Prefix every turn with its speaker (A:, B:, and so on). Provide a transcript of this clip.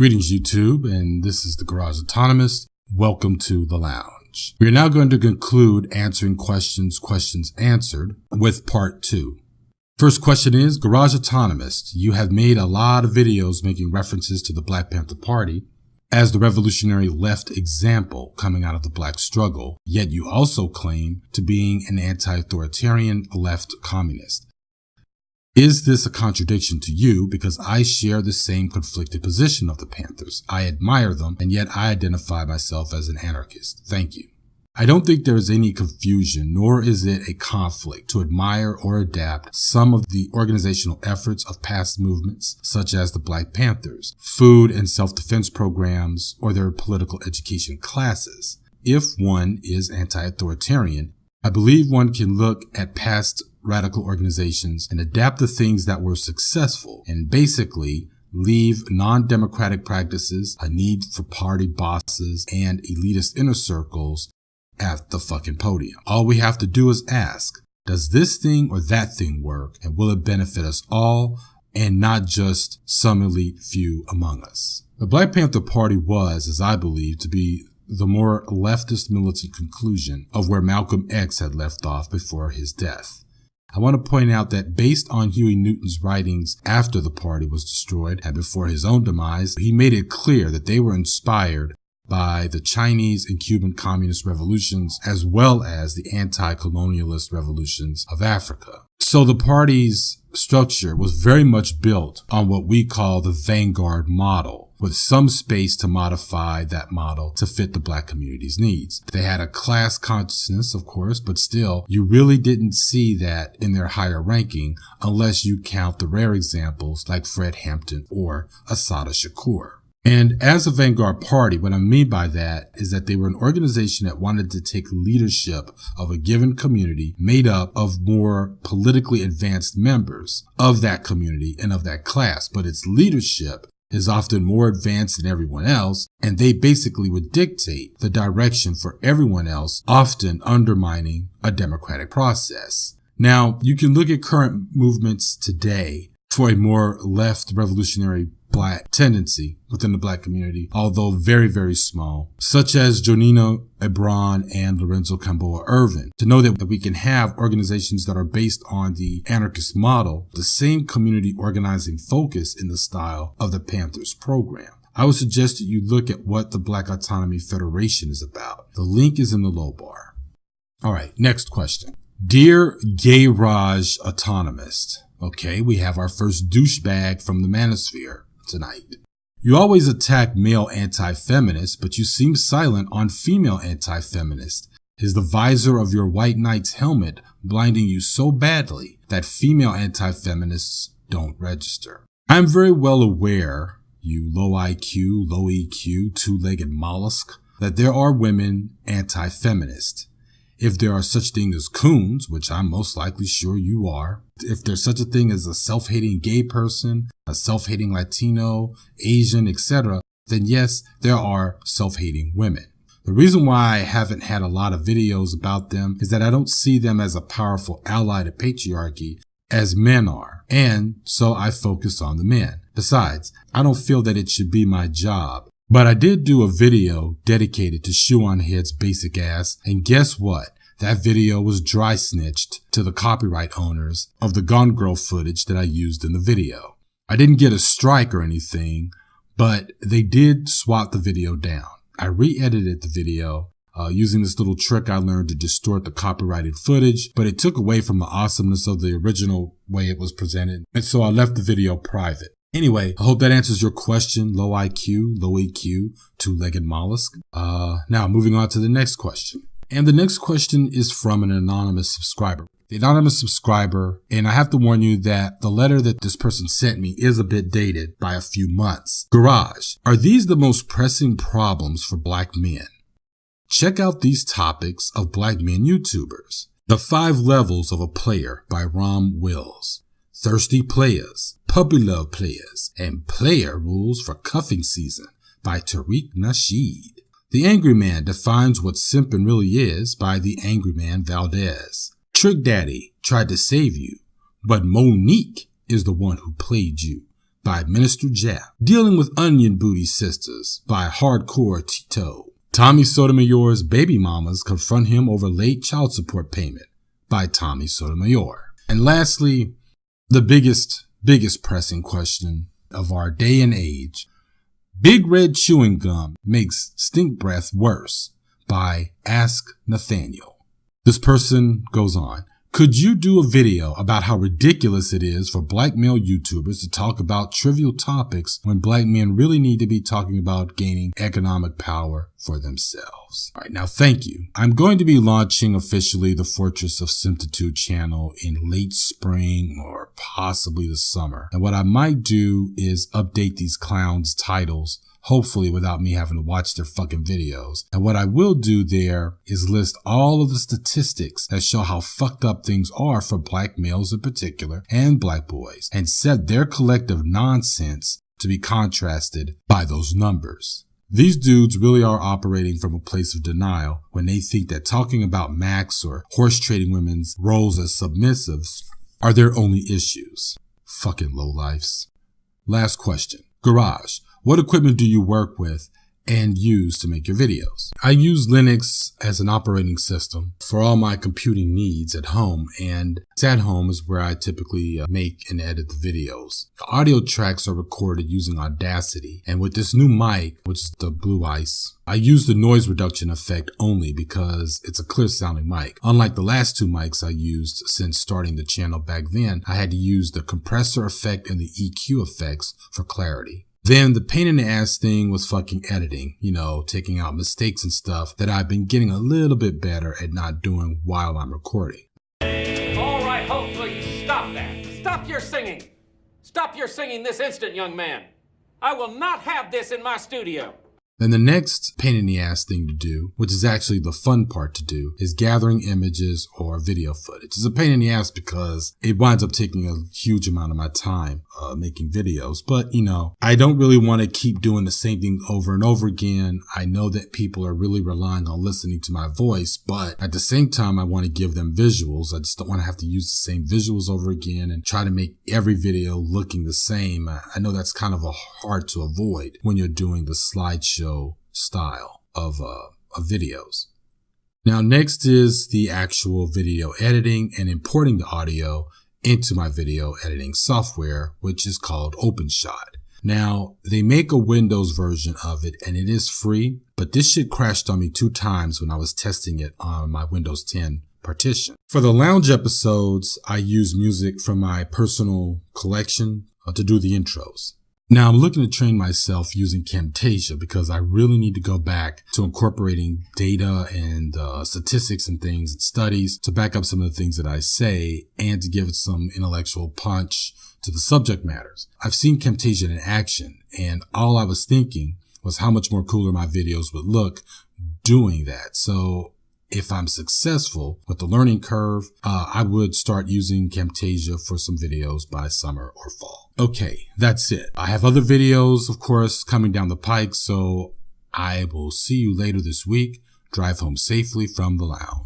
A: Greetings, YouTube, and this is the Garage Autonomist. Welcome to the lounge. We are now going to conclude answering questions answered with part 2. First question is, Garage Autonomist, you have made a lot of videos making references to the Black Panther Party as the revolutionary left example coming out of the black struggle, yet you also claim to being an anti-authoritarian left communist. Is this a contradiction to you? Because I share the same conflicted position of the Panthers. I admire them, and yet I identify myself as an anarchist. Thank you. I don't think there is any confusion, nor is it a conflict to admire or adapt some of the organizational efforts of past movements, such as the Black Panthers, food and self-defense programs, or their political education classes. If one is anti-authoritarian, I believe one can look at past radical organizations and adapt the things that were successful and basically leave non-democratic practices, a need for party bosses, and elitist inner circles at the fucking podium. All we have to do is ask, does this thing or that thing work, and will it benefit us all and not just some elite few among us? The Black Panther Party was, as I believe, to be the more leftist militant conclusion of where Malcolm X had left off before his death. I want to point out that based on Huey Newton's writings after the party was destroyed and before his own demise, he made it clear that they were inspired by the Chinese and Cuban communist revolutions as well as the anti-colonialist revolutions of Africa. So the party's structure was very much built on what we call the vanguard model, with some space to modify that model to fit the black community's needs. They had a class consciousness, of course, but still, you really didn't see that in their higher ranking unless you count the rare examples like Fred Hampton or Assata Shakur. And as a vanguard party, what I mean by that is that they were an organization that wanted to take leadership of a given community made up of more politically advanced members of that community and of that class, but its leadership is often more advanced than everyone else, and they basically would dictate the direction for everyone else, often undermining a democratic process. Now, you can look at current movements today for a more left revolutionary black tendency within the black community, although very, very small, such as Jonino Ebron and Lorenzo Camboa Irvin, to know that we can have organizations that are based on the anarchist model, the same community organizing focus in the style of the Panthers program. I would suggest that you look at what the Black Autonomy Federation is about. The link is in the low bar. All right, next question. Dear Garage Autonomist, okay, we have our first douchebag from the manosphere tonight. You always attack male anti-feminists, but you seem silent on female anti-feminists. Is the visor of your white knight's helmet blinding you so badly that female anti-feminists don't register? I'm very well aware, you low IQ, low EQ, two-legged mollusk, that there are women anti-feminists. If there are such things as coons, which I'm most likely sure you are, if there's such a thing as a self-hating gay person, a self-hating Latino, Asian, etc., then yes, there are self-hating women. The reason why I haven't had a lot of videos about them is that I don't see them as a powerful ally to patriarchy as men are, and so I focus on the men. Besides, I don't feel that it should be my job. But I did do a video dedicated to Shoe on Head's basic ass, and guess what? That video was dry snitched to the copyright owners of the Gone Girl footage that I used in the video. I didn't get a strike or anything, but they did swap the video down. I re-edited the video using this little trick I learned to distort the copyrighted footage, but it took away from the awesomeness of the original way it was presented, and so I left the video private. Anyway, I hope that answers your question, low IQ, low EQ, two-legged mollusk. Now, moving on to the next question. And the next question is from an anonymous subscriber. The anonymous subscriber, and I have to warn you that the letter that this person sent me is a bit dated by a few months. Garage, are these the most pressing problems for black men? Check out these topics of black men YouTubers. The 5 Levels of a Player by Rom Wills. Thirsty Players, Puppy Love Players, and Player Rules for Cuffing Season by Tariq Nasheed. The Angry Man defines what simping really is by the Angry Man Valdez. Trick Daddy tried to save you, but Monique is the one who played you. by Minister Jeff. Dealing with Onion Booty Sisters by Hardcore Tito. Tommy Sotomayor's baby mamas confront him over late child support payment by Tommy Sotomayor. And lastly, the biggest pressing question of our day and age. Big Red Chewing Gum Makes Stink Breath Worse by Ask Nathaniel. This person goes on. Could you do a video about how ridiculous it is for black male YouTubers to talk about trivial topics when black men really need to be talking about gaining economic power for themselves? All right, now thank you. I'm going to be launching officially the Fortress of Simtitude channel in late spring or possibly the summer. And what I might do is update these clowns' titles, hopefully without me having to watch their fucking videos. And what I will do there is list all of the statistics that show how fucked up things are for black males in particular and black boys, and set their collective nonsense to be contrasted by those numbers. These dudes really are operating from a place of denial when they think that talking about Max or horse trading women's roles as submissives are their only issues. Fucking lowlifes. Last question. Garage. What equipment do you work with and use to make your videos? I use Linux as an operating system for all my computing needs at home, and at home is where I typically make and edit the videos. The audio tracks are recorded using Audacity, and with this new mic, which is the Blue Ice, I use the noise reduction effect only because it's a clear sounding mic. Unlike the last two mics I used since starting the channel back then, I had to use the compressor effect and the EQ effects for clarity. Then the pain in the ass thing was fucking editing, taking out mistakes and stuff that I've been getting a little bit better at not doing while I'm recording.
B: All right, hopefully you stop that. Stop your singing. Stop your singing this instant, young man. I will not have this in my studio.
A: Then the next pain in the ass thing to do, which is actually the fun part to do, is gathering images or video footage. It's a pain in the ass because it winds up taking a huge amount of my time making videos. But, I don't really want to keep doing the same thing over and over again. I know that people are really relying on listening to my voice, but at the same time, I want to give them visuals. I just don't want to have to use the same visuals over again and try to make every video looking the same. I know that's kind of hard to avoid when you're doing the slideshow style of videos. Now, next is the actual video editing and importing the audio into my video editing software, which is called OpenShot. Now, they make a Windows version of it and it is free, but this shit crashed on me 2 times when I was testing it on my Windows 10 partition. For the lounge episodes, I use music from my personal collection to do the intros. Now I'm looking to train myself using Camtasia because I really need to go back to incorporating data and statistics and things and studies to back up some of the things that I say and to give it some intellectual punch to the subject matters. I've seen Camtasia in action, and all I was thinking was how much more cooler my videos would look doing that. So if I'm successful with the learning curve, I would start using Camtasia for some videos by summer or fall. Okay, that's it. I have other videos, of course, coming down the pike, so I will see you later this week. Drive home safely from the lounge.